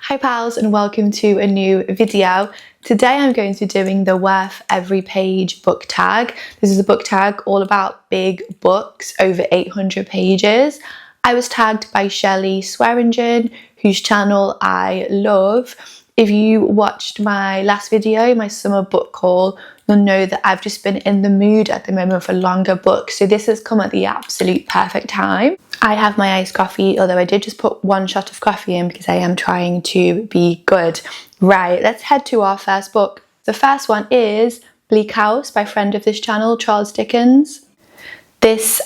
Hi pals and welcome to a new video. Today I'm going to be doing the Worth Every Page book tag. This is a book tag all about big books over 800 pages. I was tagged by Shelley Swearingen, whose channel I love. If you watched my last video, my summer book haul, you'll know that I've just been in the mood at the moment for longer books, so this has come at the absolute perfect time. I have my iced coffee, although I did just put one shot of coffee in because I am trying to be good. Right, let's head to our first book. The first one is Bleak House by friend of this channel, Charles Dickens. This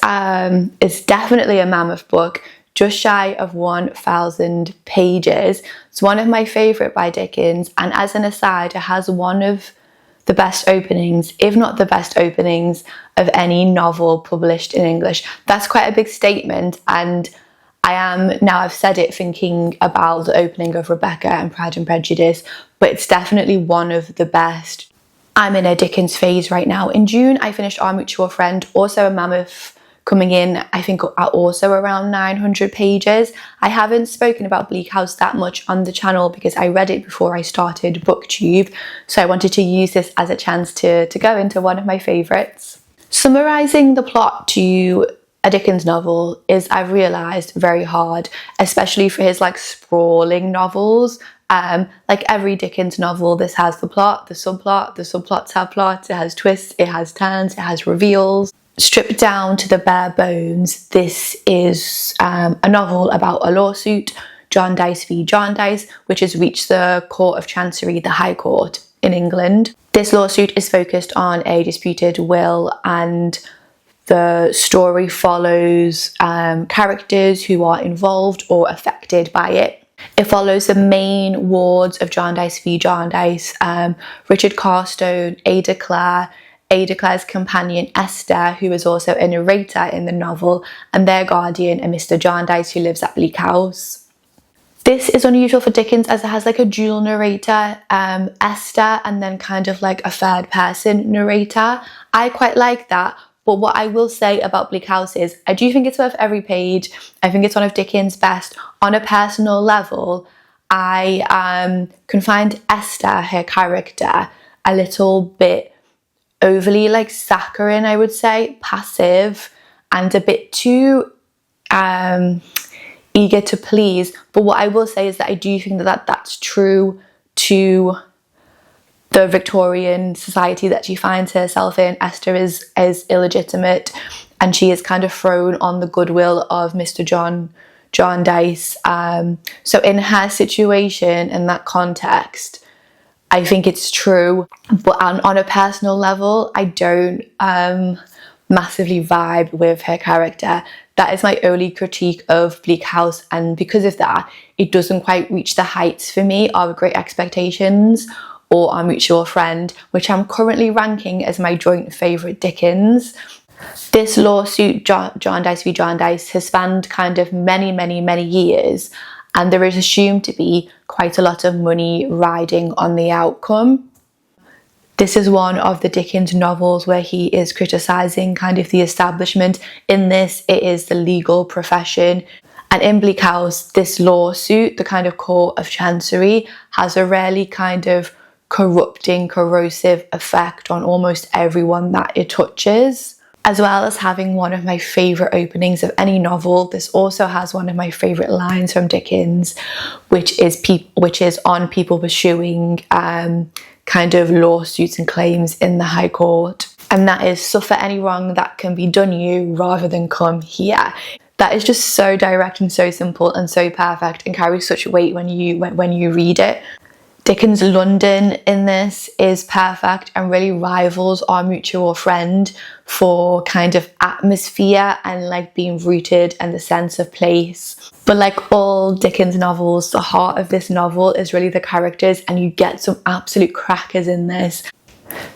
is definitely a mammoth book, just shy of 1,000 pages. It's one of my favourite by Dickens, and as an aside, it has one of the best openings, if not the best openings, of any novel published in English. That's quite a big statement, and I am, now I've said it, thinking about the opening of Rebecca and Pride and Prejudice, but it's definitely one of the best. I'm in a Dickens phase right now. In June, I finished Our Mutual Friend, also a mammoth, coming in, I think, at also around 900 pages. I haven't spoken about Bleak House that much on the channel because I read it before I started BookTube, so I wanted to use this as a chance to go into one of my favourites. Summarising the plot to a Dickens novel is, I've realised, very hard, especially for his sprawling novels. Like every Dickens novel, this has the plot, the subplots have plots, it has twists, it has turns, it has reveals. Stripped down to the bare bones, this is a novel about a lawsuit, Jarndyce v Jarndyce, which has reached the Court of Chancery, the High Court in England. This lawsuit is focused on a disputed will, and the story follows characters who are involved or affected by it. It follows the main wards of Jarndyce v Jarndyce, Richard Carstone, Ada Clare's companion Esther, who is also a narrator in the novel, and their guardian, a Mr. Jarndyce, who lives at Bleak House. This is unusual for Dickens as it has a dual narrator, Esther, and then kind of a third person narrator. I quite like that, but what I will say about Bleak House is I do think it's worth every page. I think it's one of Dickens' best. On a personal level, I can find Esther, her character, a little bit overly saccharine, I would say, passive, and a bit too eager to please. But what I will say is that I do think that's true to the Victorian society that she finds herself in. Esther is illegitimate, and she is kind of thrown on the goodwill of Mr. Jarndyce. So in her situation, in that context, I think it's true, but on a personal level, I don't massively vibe with her character. That is my only critique of Bleak House, and because of that, it doesn't quite reach the heights for me of Great Expectations or Our Mutual Friend, which I'm currently ranking as my joint favourite Dickens. This lawsuit, Jarndyce v Jarndyce, has spanned kind of many years, and there is assumed to be quite a lot of money riding on the outcome. This is one of the Dickens novels where he is criticising kind of the establishment. In this, it is the legal profession. And in Bleak House, this lawsuit, the kind of Court of Chancery, has a really kind of corrupting, corrosive effect on almost everyone that it touches. As well as having one of my favourite openings of any novel, this also has one of my favourite lines from Dickens, which is on people pursuing kind of lawsuits and claims in the High Court. And that is, suffer any wrong that can be done you rather than come here. That is just so direct and so simple and so perfect, and carries such weight when you read it. Dickens' London in this is perfect and really rivals Our Mutual Friend for kind of atmosphere and being rooted and the sense of place. But like all Dickens novels, the heart of this novel is really the characters, and you get some absolute crackers in this.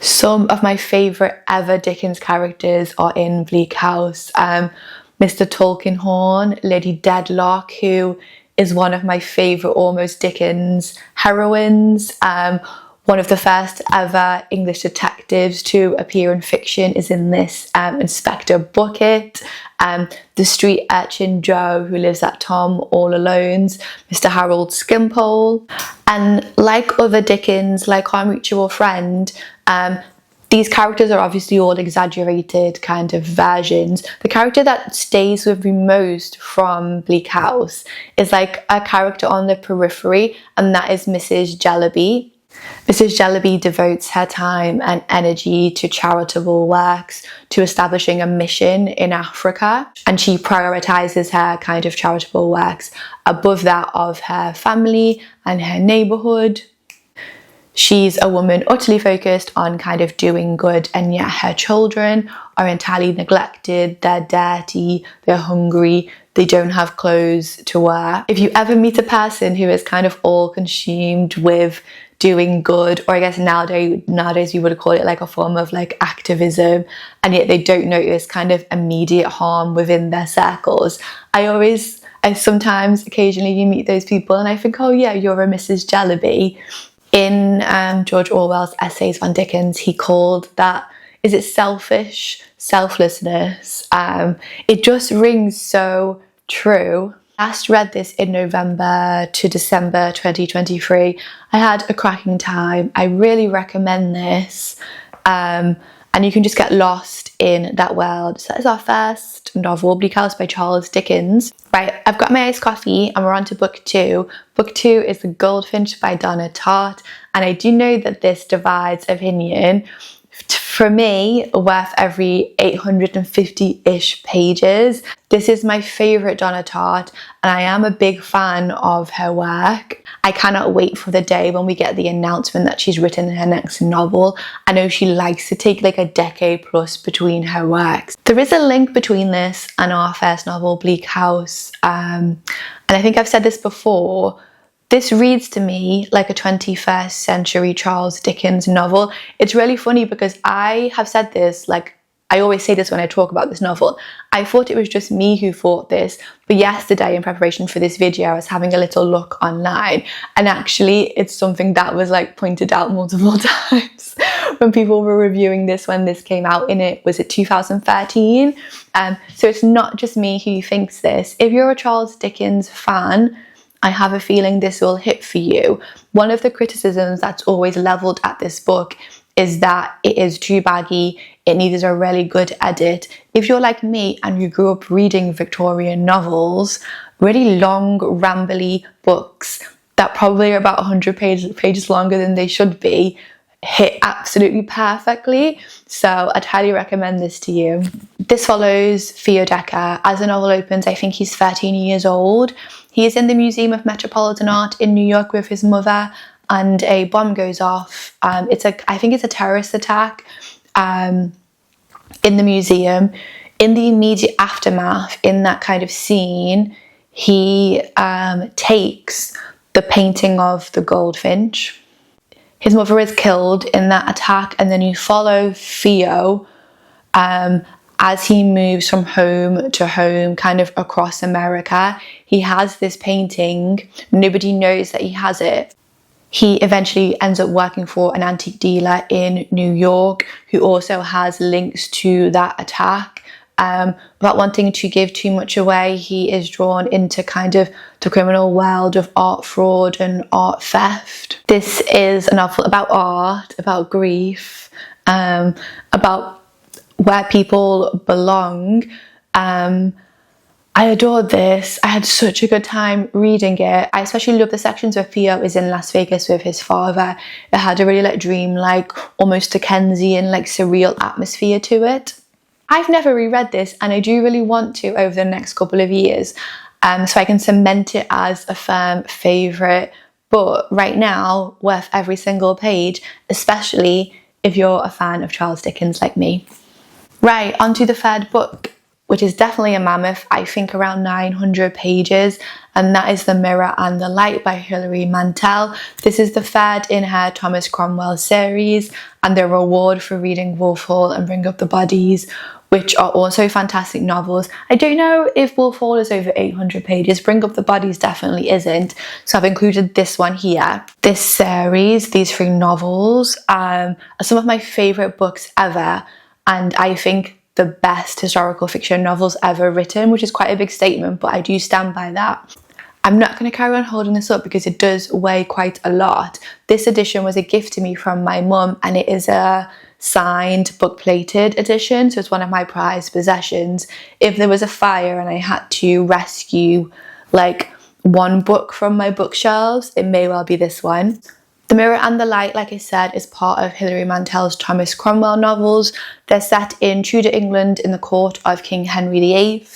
Some of my favourite ever Dickens characters are in Bleak House. Mr. Tulkinghorn, Lady Dedlock, who is one of my favourite almost Dickens heroines. One of the first ever English detectives to appear in fiction is in this Inspector Bucket. The street urchin Joe, who lives at Tom All Alone's, Mr. Harold Skimpole. And like other Dickens, like Our Mutual Friend, these characters are obviously all exaggerated kind of versions. The character that stays with me most from Bleak House is like a character on the periphery, and that is Mrs. Jellyby. Mrs. Jellyby devotes her time and energy to charitable works, to establishing a mission in Africa, and she prioritises her kind of charitable works above that of her family and her neighbourhood. She's a woman utterly focused on kind of doing good, and yet her children are entirely neglected. They're dirty, they're hungry, they don't have clothes to wear. If you ever meet a person who is kind of all consumed with doing good, or I guess nowadays we would call it like a form of like activism, and yet they don't notice kind of immediate harm within their circles, I sometimes occasionally you meet those people and I think, oh yeah, you're a Mrs. Jellyby. In George Orwell's Essays on Dickens, he called that, is it selfish selflessness? It just rings so true. I last read this in November to December 2023. I had a cracking time. I really recommend this. And you can just get lost in that world. So that is our first novel, Bleak House by Charles Dickens. Right, I've got my iced coffee and we're on to book 2. Book 2 is The Goldfinch by Donna Tartt, and I do know that this divides opinion. For me, worth every 850-ish pages. This is my favourite Donna Tartt, and I am a big fan of her work. I cannot wait for the day when we get the announcement that she's written her next novel. I know she likes to take like a decade plus between her works. There is a link between this and our first novel, Bleak House, and I think I've said this before. This reads to me like a 21st century Charles Dickens novel. It's really funny because I have said this, like I always say this when I talk about this novel. I thought it was just me who thought this, but yesterday in preparation for this video I was having a little look online, and actually it's something that was like pointed out multiple times when people were reviewing this when this came out in it, was it 2013? So it's not just me who thinks this. If you're a Charles Dickens fan, I have a feeling this will hit for you. One of the criticisms that's always levelled at this book is that it is too baggy, it needs a really good edit. If you're like me and you grew up reading Victorian novels, really long, rambly books that probably are about 100 pages longer than they should be, hit absolutely perfectly. So I'd highly recommend this to you. This follows Theo Decker. As the novel opens, I think he's 13 years old. He is in the Museum of Metropolitan Art in New York with his mother, and a bomb goes off. I think it's a terrorist attack in the museum. In the immediate aftermath, in that kind of scene, he takes the painting of the Goldfinch. His mother is killed in that attack, and then you follow Theo as he moves from home to home, kind of across America. He has this painting, nobody knows that he has it. He eventually ends up working for an antique dealer in New York who also has links to that attack. Without wanting to give too much away, he is drawn into kind of the criminal world of art fraud and art theft. This is a novel about art, about grief, about where people belong. I adored this. I had such a good time reading it. I especially love the sections where Theo is in Las Vegas with his father. It had a really like dream-like, almost Dickensian, like surreal atmosphere to it. I've never reread this, and I do really want to over the next couple of years, so I can cement it as a firm favourite. But right now, worth every single page, especially if you're a fan of Charles Dickens like me. Right, on to the third book. which is definitely a mammoth, I think around 900 pages, and that is The Mirror and the Light by Hilary Mantel. This is the third in her Thomas Cromwell series, and the reward for reading Wolf Hall and Bring Up the Bodies, which are also fantastic novels. I don't know if Wolf Hall is over 800 pages. Bring Up the Bodies definitely isn't. So I've included this one here. This series, these 3 novels, are some of my favourite books ever, and I think the best historical fiction novels ever written, which is quite a big statement, but I do stand by that. I'm not going to carry on holding this up because it does weigh quite a lot. This edition was a gift to me from my mum, and it is a signed book plated edition, so it's one of my prized possessions. If there was a fire and I had to rescue like one book from my bookshelves, it may well be this one. The Mirror and the Light, like I said, is part of Hilary Mantel's Thomas Cromwell novels. They're set in Tudor England in the court of King Henry VIII.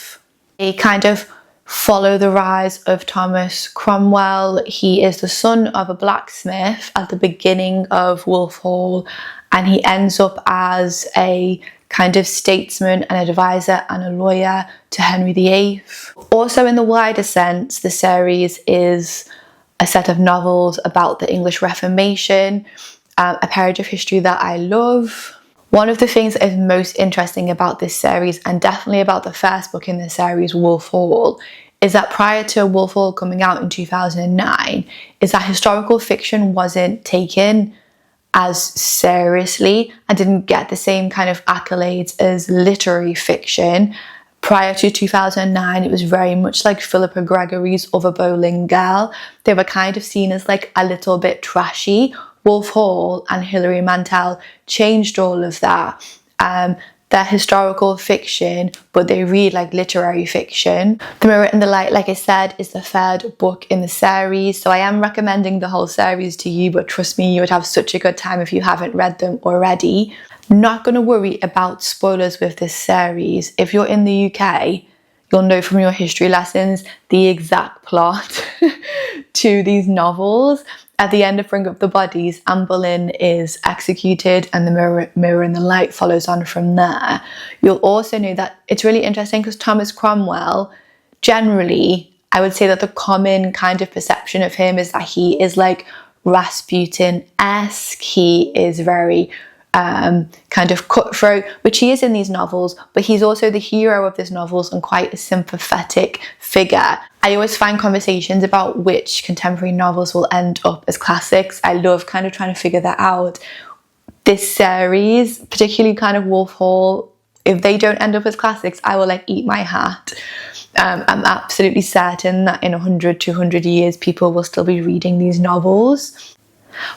They kind of follow the rise of Thomas Cromwell. He is the son of a blacksmith at the beginning of Wolf Hall, and he ends up as a kind of statesman, an advisor and a lawyer to Henry VIII. Also, in the wider sense, the series is a set of novels about the English Reformation, a period of history that I love. One of the things that is most interesting about this series, and definitely about the first book in the series, Wolf Hall, is that prior to Wolf Hall coming out in 2009, is that historical fiction wasn't taken as seriously and didn't get the same kind of accolades as literary fiction. Prior to 2009, it was very much like Philippa Gregory's Other Bowling Girl. They were kind of seen as like a little bit trashy. Wolf Hall and Hilary Mantel changed all of that. They're historical fiction, but they read like literary fiction. The Mirror and the Light, like I said, is the 3rd book in the series, so I am recommending the whole series to you, but trust me, you would have such a good time if you haven't read them already. Not going to worry about spoilers with this series. If you're in the UK, you'll know from your history lessons the exact plot to these novels. At the end of Bring Up the Bodies, Anne Boleyn is executed, and The Mirror and the Light follows on from there. You'll also know that it's really interesting because Thomas Cromwell, generally, I would say that the common kind of perception of him is that he is like Rasputin-esque. He is very kind of cutthroat, which he is in these novels, but he's also the hero of these novels and quite a sympathetic figure. I always find conversations about which contemporary novels will end up as classics. I love kind of trying to figure that out. This series, particularly kind of Wolf Hall, if they don't end up as classics, I will like eat my hat. I'm absolutely certain that in 100, 200 years, people will still be reading these novels.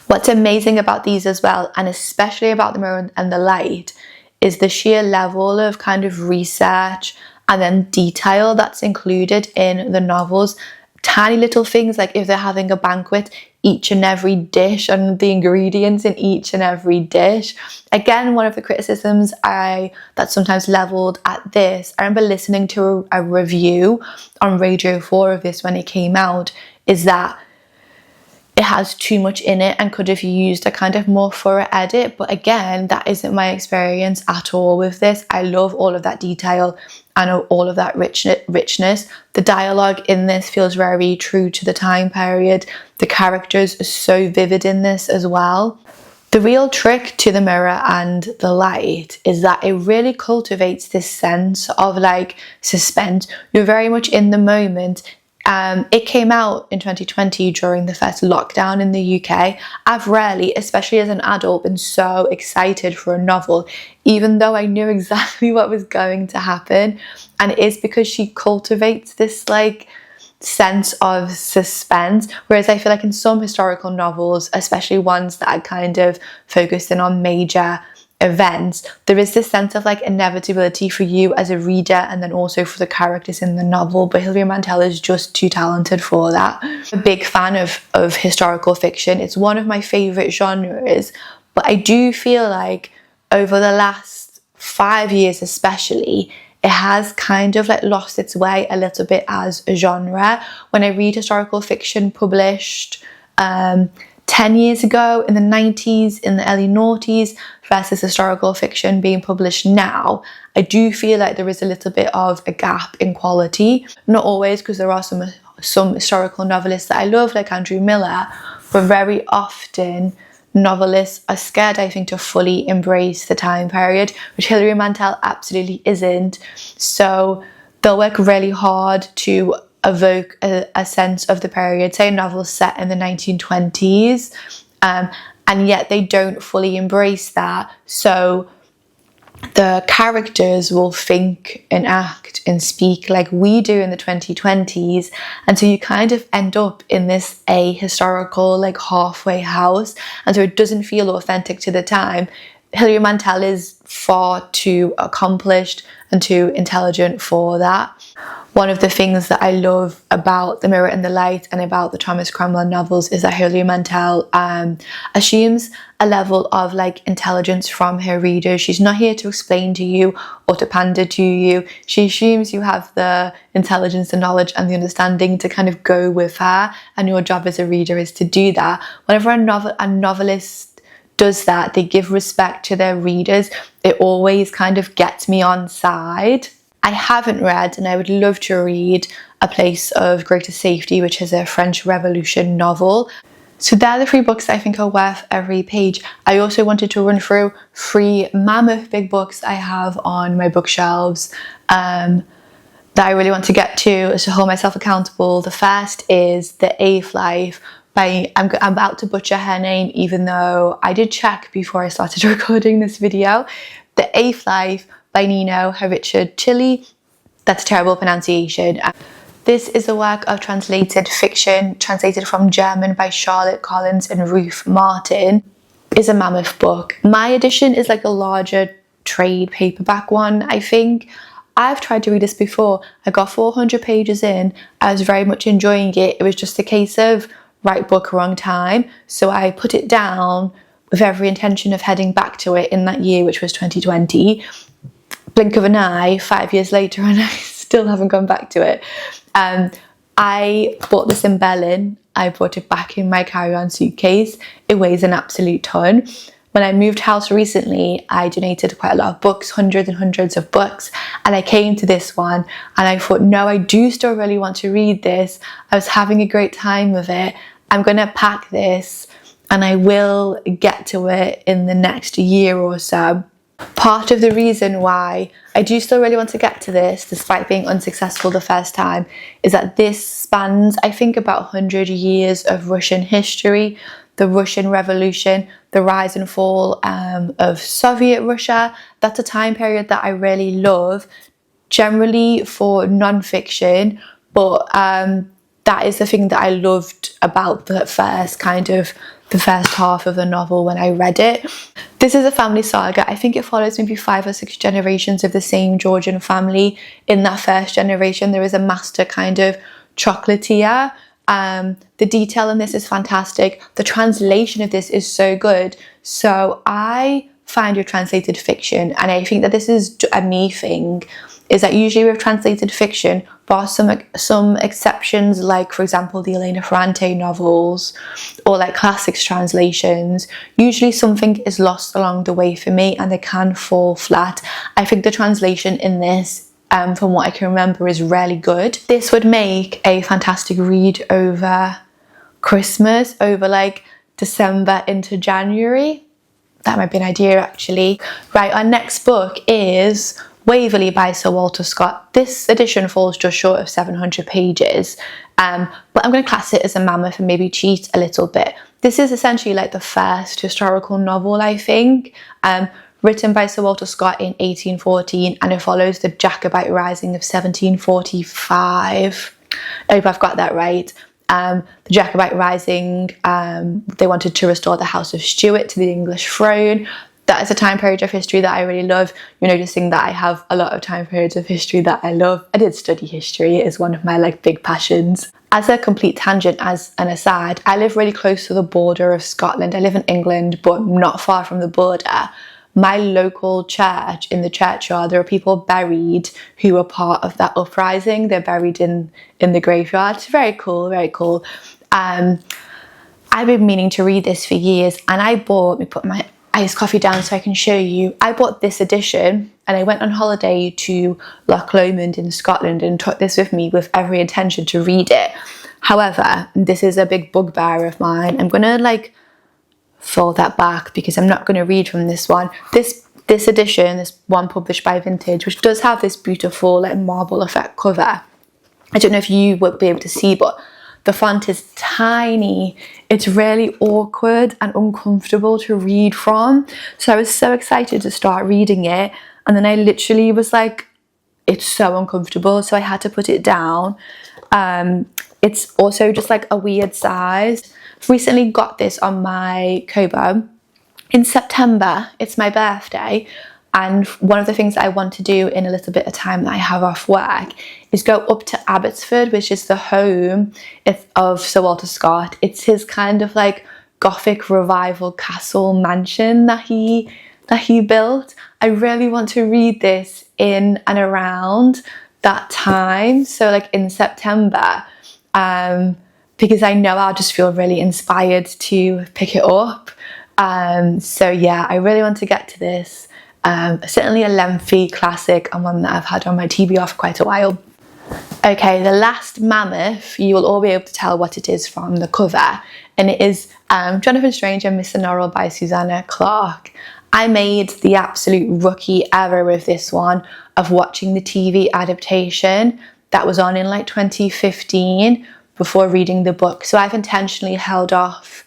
What's amazing about these as well, and especially about The Mirror and the Light, is the sheer level of kind of research and then detail that's included in the novels. Tiny little things like if they're having a banquet, each and every dish and the ingredients in each and every dish. Again, one of the criticisms that's sometimes leveled at this, I remember listening to a review on Radio 4 of this when it came out, is that it has too much in it and could have used a kind of more thorough edit. But again, that isn't my experience at all with this. I love all of that detail and all of that richness. The dialogue in this feels very true to the time period. The characters are so vivid in this as well. The real trick to The Mirror and the Light is that it really cultivates this sense of like suspense. You're very much in the moment. It came out in 2020 during the first lockdown in the UK. I've rarely, especially as an adult, been so excited for a novel, even though I knew exactly what was going to happen. And it is because she cultivates this like sense of suspense, whereas I feel like in some historical novels, especially ones that are kind of focused in on major events, there is this sense of like inevitability for you as a reader and then also for the characters in the novel, but Hilary Mantel is just too talented for that. I'm a big fan of historical fiction. It's one of my favourite genres, but I do feel like over the last 5 years especially, it has kind of like lost its way a little bit as a genre. When I read historical fiction published, 10 years ago, in the 90s, in the early noughties, versus historical fiction being published now, I do feel like there is a little bit of a gap in quality. Not always, because there are some historical novelists that I love, like Andrew Miller, but very often novelists are scared, I think, to fully embrace the time period, which Hilary Mantel absolutely isn't. So they'll work really hard to evoke a sense of the period, say a novel set in the 1920s, and yet they don't fully embrace that. So the characters will think and act and speak like we do in the 2020s, and so you kind of end up in this ahistorical, like, halfway house, and so it doesn't feel authentic to the time. Hilary Mantel is far too accomplished and too intelligent for that. One of the things that I love about The Mirror and the Light and about the Thomas Cromwell novels is that Hilary Mantel assumes a level of, like, intelligence from her readers. She's not here to explain to you or to pander to you. She assumes you have the intelligence, the knowledge and the understanding to kind of go with her, and your job as a reader is to do that. Whenever a novelist does that, they give respect to their readers, it always kind of gets me on side. I haven't read, and I would love to read, A Place of Greater Safety, which is a French Revolution novel. So they're the 3 books that I think are worth every page. I also wanted to run through 3 mammoth big books I have on my bookshelves that I really want to get to hold myself accountable. The first is The Eighth Life by, I'm about to butcher her name, even though I did check before I started recording this video. The Eighth Life by Nino, Haratischwili. That's a terrible pronunciation. This is a work of translated fiction, translated from German by Charlotte Collins and Ruth Martin. It's a mammoth book. My edition is like a larger trade paperback one, I think. I've tried to read this before. I got 400 pages in. I was very much enjoying it. It was just a case of right book, wrong time. So I put it down with every intention of heading back to it in that year, which was 2020. Blink of an eye, 5 years later, and I still haven't gone back to it. I bought this in Berlin. I brought it back in my carry-on suitcase. It weighs an absolute ton. When I moved house recently, I donated quite a lot of books, hundreds and hundreds of books, and I came to this one and I thought, no, I do still really want to read this. I was having a great time with it. I'm going to pack this and I will get to it in the next year or so. Part of the reason why I do still really want to get to this, despite being unsuccessful the first time, is that this spans, I think, about 100 years of Russian history, the Russian Revolution, the rise and fall of Soviet Russia. That's a time period that I really love, generally for non-fiction, but that is the thing that I loved about the first half of the novel when I read it. This is a family saga. I think it follows maybe 5 or 6 generations of the same Georgian family. In that first generation, there is a master kind of chocolatier. The detail in this is fantastic. The translation of this is so good. So I find your translated fiction, and I think that this is a me thing, is that usually with translated fiction, there are some exceptions, like, for example, the Elena Ferrante novels or like classics translations. Usually something is lost along the way for me and they can fall flat. I think the translation in this, from what I can remember, is really good. This would make a fantastic read over Christmas, over like December into January. That might be an idea, actually. Right, our next book is Waverley by Sir Walter Scott. This edition falls just short of 700 pages, but I'm going to class it as a mammoth and maybe cheat a little bit. This is essentially like the first historical novel, I think, written by Sir Walter Scott in 1814, and it follows the Jacobite Rising of 1745. I hope I've got that right. The Jacobite Rising, they wanted to restore the House of Stuart to the English throne. That is a time period of history that I really love. You're noticing that I have a lot of time periods of history that I love. I did study history. It is one of my big passions. As a complete tangent, as an aside, I live really close to the border of Scotland. I live in England, but not far from the border. My local church, in the churchyard, there are people buried who were part of that uprising. They're buried in the graveyard. It's very cool, very cool. I've been meaning to read this for years, and let me put my iced coffee down so I can show you. I bought this edition and I went on holiday to Loch Lomond in Scotland and took this with me with every intention to read it. However, this is a big bugbear of mine. I'm gonna like fold that back because I'm not gonna read from this one. This edition, this one published by Vintage, which does have this beautiful like marble effect cover. I don't know if you would be able to see, but the font is tiny. It's really awkward and uncomfortable to read from. So I was so excited to start reading it, and then I literally was like, it's so uncomfortable, so I had to put it down. It's also just like a weird size. I've recently got this on my Kobo. In September, it's my birthday, and one of the things I want to do in a little bit of time that I have off work is go up to Abbotsford, which is the home of Sir Walter Scott. It's his kind of like Gothic revival castle mansion that he built. I really want to read this in and around that time, so like in September, because I know I'll just feel really inspired to pick it up. So yeah, I really want to get to this. Certainly a lengthy classic and one that I've had on my TBR for quite a while. Okay, The Last Mammoth, you will all be able to tell what it is from the cover, and it is Jonathan Strange and Mr. Norrell by Susanna Clarke. I made the absolute rookie error with this one of watching the TV adaptation that was on in like 2015 before reading the book, so I've intentionally held off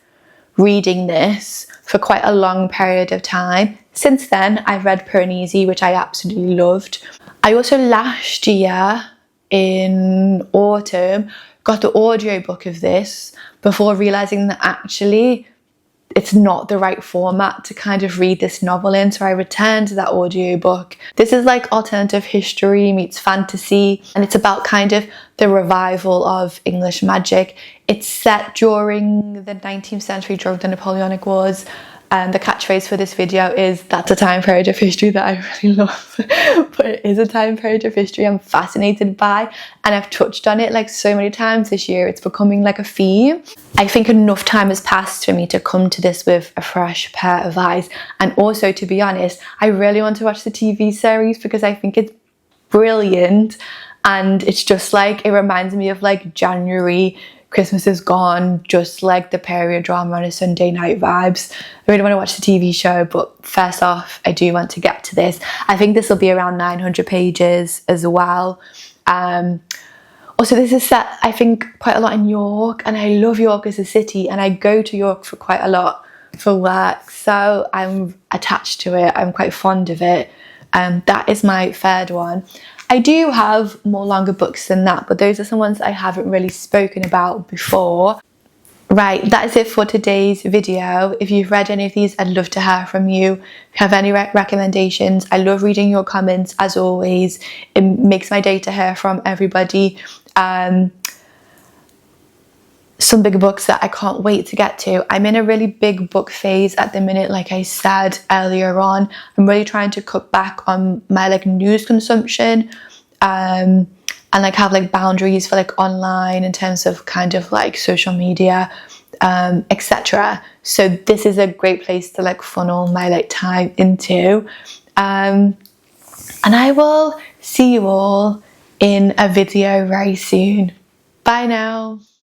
reading this for quite a long period of time. Since then, I've read Piranesi, which I absolutely loved. I also last year in autumn got the audiobook of this before realising that actually it's not the right format to kind of read this novel in, so I returned to that audiobook. This is like alternative history meets fantasy, and it's about kind of the revival of English magic. It's set during the 19th century, during the Napoleonic Wars. And the catchphrase for this video is, that's a time period of history that I really love. But it is a time period of history I'm fascinated by, and I've touched on it like so many times this year. It's becoming like a theme. I think enough time has passed for me to come to this with a fresh pair of eyes. And also, to be honest, I really want to watch the TV series because I think it's brilliant. And it's just like, it reminds me of like January, Christmas is gone, just like the period drama on a Sunday night vibes. I really want to watch the TV show, but first off, I do want to get to this. I think this will be around 900 pages as well. Also, this is set, I think, quite a lot in York, and I love York as a city, and I go to York for quite a lot for work, so I'm attached to it. I'm quite fond of it. That is my third one. I do have more longer books than that, but those are some ones I haven't really spoken about before. Right, that is it for today's video. If you've read any of these, I'd love to hear from you. If you have any recommendations, I love reading your comments as always. It makes my day to hear from everybody. Some big books that I can't wait to get to. I'm in a really big book phase at the minute, like I said earlier on. I'm really trying to cut back on my like news consumption, and like have like boundaries for like online in terms of kind of like social media, etc. So this is a great place to like funnel my like time into. And I will see you all in a video very soon. Bye now.